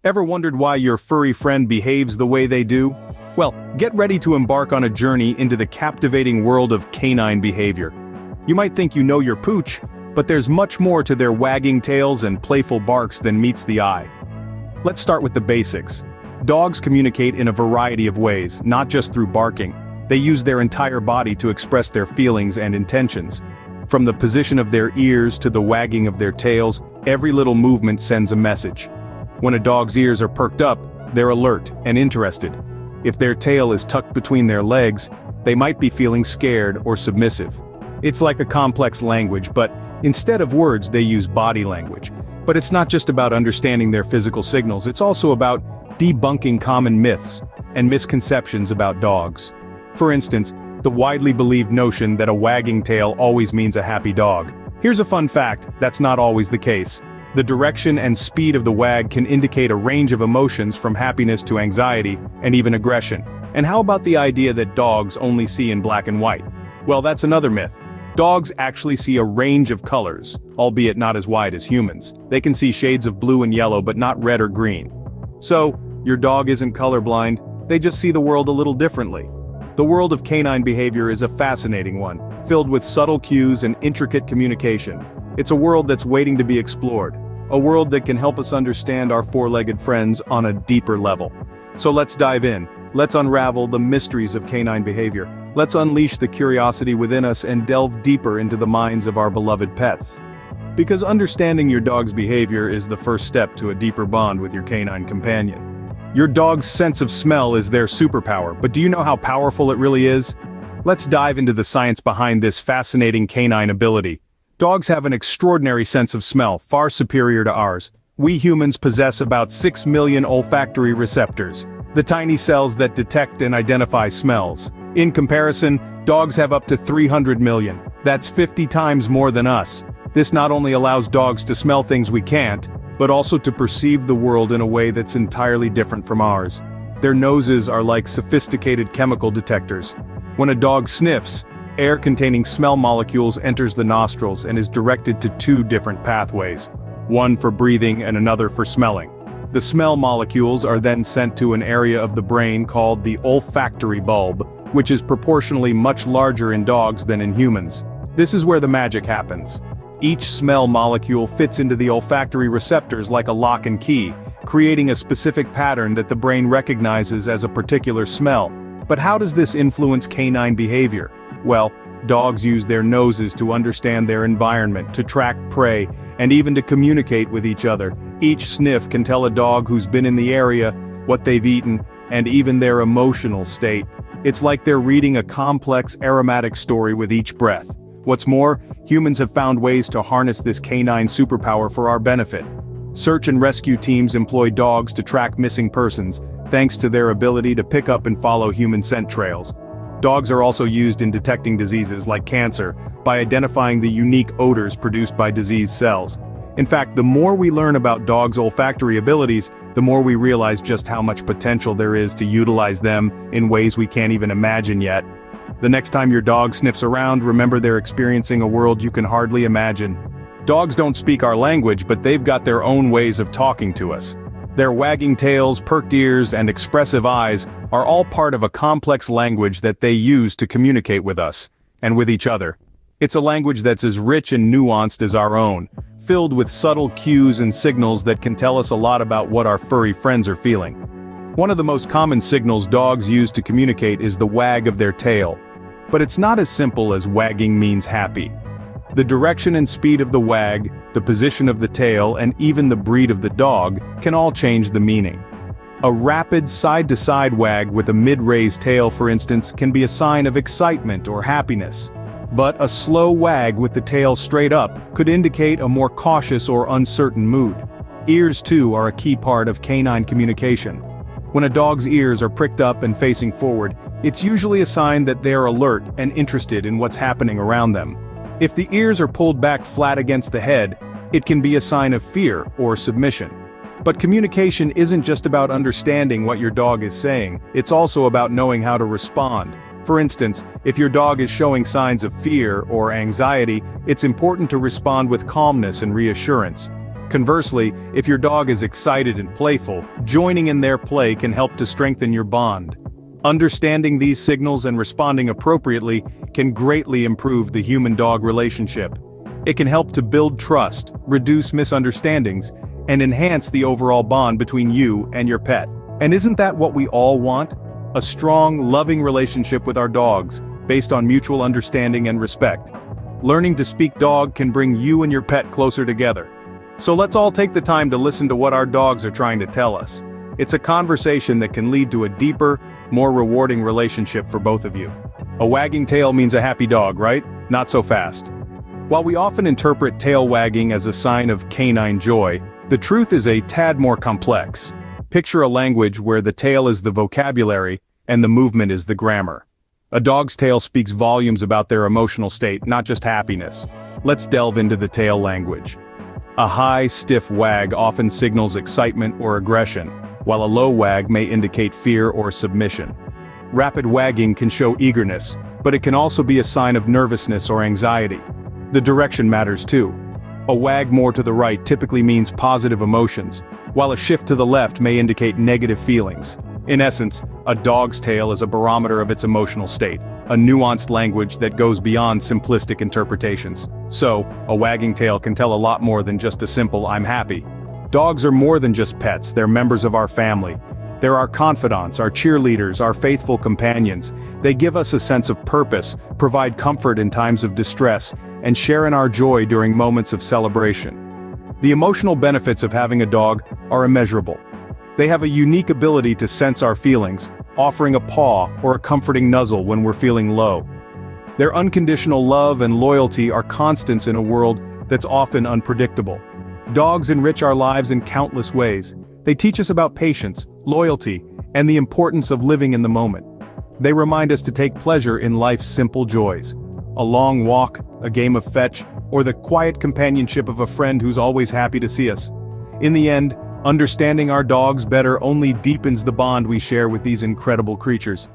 Ever wondered why your furry friend behaves the way they do? Well, get ready to embark on a journey into the captivating world of canine behavior. You might think you know your pooch, but there's much more to their wagging tails and playful barks than meets the eye. Let's start with the basics. Dogs communicate in a variety of ways, not just through barking. They use their entire body to express their feelings and intentions. From the position of their ears to the wagging of their tails, every little movement sends a message. When a dog's ears are perked up, they're alert and interested. If their tail is tucked between their legs, they might be feeling scared or submissive. It's like a complex language, but instead of words they use body language. But it's not just about understanding their physical signals, it's also about debunking common myths and misconceptions about dogs. For instance, the widely believed notion that a wagging tail always means a happy dog. Here's a fun fact, that's not always the case. The direction and speed of the wag can indicate a range of emotions from happiness to anxiety, and even aggression. And how about the idea that dogs only see in black and white? Well, that's another myth. Dogs actually see a range of colors, albeit not as wide as humans. They can see shades of blue and yellow but not red or green. So, your dog isn't colorblind, they just see the world a little differently. The world of canine behavior is a fascinating one, filled with subtle cues and intricate communication. It's a world that's waiting to be explored. A world that can help us understand our four-legged friends on a deeper level. So let's dive in. Let's unravel the mysteries of canine behavior. Let's unleash the curiosity within us and delve deeper into the minds of our beloved pets. Because understanding your dog's behavior is the first step to a deeper bond with your canine companion. Your dog's sense of smell is their superpower, but do you know how powerful it really is? Let's dive into the science behind this fascinating canine ability. Dogs have an extraordinary sense of smell, far superior to ours. We humans possess about 6 million olfactory receptors, the tiny cells that detect and identify smells. In comparison, dogs have up to 300 million. That's 50 times more than us. This not only allows dogs to smell things we can't, but also to perceive the world in a way that's entirely different from ours. Their noses are like sophisticated chemical detectors. When a dog sniffs, air containing smell molecules enters the nostrils and is directed to two different pathways, one for breathing and another for smelling. The smell molecules are then sent to an area of the brain called the olfactory bulb, which is proportionally much larger in dogs than in humans. This is where the magic happens. Each smell molecule fits into the olfactory receptors like a lock and key, creating a specific pattern that the brain recognizes as a particular smell. But how does this influence canine behavior? Well, dogs use their noses to understand their environment, to track prey, and even to communicate with each other. Each sniff can tell a dog who's been in the area, what they've eaten, and even their emotional state. It's like they're reading a complex aromatic story with each breath. What's more, humans have found ways to harness this canine superpower for our benefit. Search and rescue teams employ dogs to track missing persons, thanks to their ability to pick up and follow human scent trails. Dogs are also used in detecting diseases like cancer, by identifying the unique odors produced by diseased cells. In fact, the more we learn about dogs' olfactory abilities, the more we realize just how much potential there is to utilize them in ways we can't even imagine yet. The next time your dog sniffs around, remember they're experiencing a world you can hardly imagine. Dogs don't speak our language, but they've got their own ways of talking to us. Their wagging tails, perked ears, and expressive eyes are all part of a complex language that they use to communicate with us, and with each other. It's a language that's as rich and nuanced as our own, filled with subtle cues and signals that can tell us a lot about what our furry friends are feeling. One of the most common signals dogs use to communicate is the wag of their tail. But it's not as simple as wagging means happy. The direction and speed of the wag, the position of the tail, and even the breed of the dog can all change the meaning. A rapid side-to-side wag with a mid-raised tail, for instance, can be a sign of excitement or happiness. But a slow wag with the tail straight up could indicate a more cautious or uncertain mood. Ears, too, are a key part of canine communication. When a dog's ears are pricked up and facing forward, it's usually a sign that they're alert and interested in what's happening around them. If the ears are pulled back flat against the head, it can be a sign of fear or submission. But communication isn't just about understanding what your dog is saying, it's also about knowing how to respond. For instance, if your dog is showing signs of fear or anxiety, it's important to respond with calmness and reassurance. Conversely, if your dog is excited and playful, joining in their play can help to strengthen your bond. Understanding these signals and responding appropriately can greatly improve the human-dog relationship. It can help to build trust, reduce misunderstandings, and enhance the overall bond between you and your pet. And isn't that what we all want? A strong, loving relationship with our dogs, based on mutual understanding and respect. Learning to speak dog can bring you and your pet closer together. So let's all take the time to listen to what our dogs are trying to tell us. It's a conversation that can lead to a deeper, more rewarding relationship for both of you. A wagging tail means a happy dog, right? Not so fast. While we often interpret tail wagging as a sign of canine joy, the truth is a tad more complex. Picture a language where the tail is the vocabulary and the movement is the grammar. A dog's tail speaks volumes about their emotional state, not just happiness. Let's delve into the tail language. A high, stiff wag often signals excitement or aggression, while a low wag may indicate fear or submission. Rapid wagging can show eagerness, but it can also be a sign of nervousness or anxiety. The direction matters too. A wag more to the right typically means positive emotions, while a shift to the left may indicate negative feelings. In essence, a dog's tail is a barometer of its emotional state, a nuanced language that goes beyond simplistic interpretations. So, a wagging tail can tell a lot more than just a simple "I'm happy." Dogs are more than just pets, they're members of our family. They're our confidants, our cheerleaders, our faithful companions. They give us a sense of purpose, provide comfort in times of distress, and share in our joy during moments of celebration. The emotional benefits of having a dog are immeasurable. They have a unique ability to sense our feelings, offering a paw or a comforting nuzzle when we're feeling low. Their unconditional love and loyalty are constants in a world that's often unpredictable. Dogs enrich our lives in countless ways. They teach us about patience, loyalty, and the importance of living in the moment. They remind us to take pleasure in life's simple joys. A long walk, a game of fetch, or the quiet companionship of a friend who's always happy to see us. In the end, understanding our dogs better only deepens the bond we share with these incredible creatures.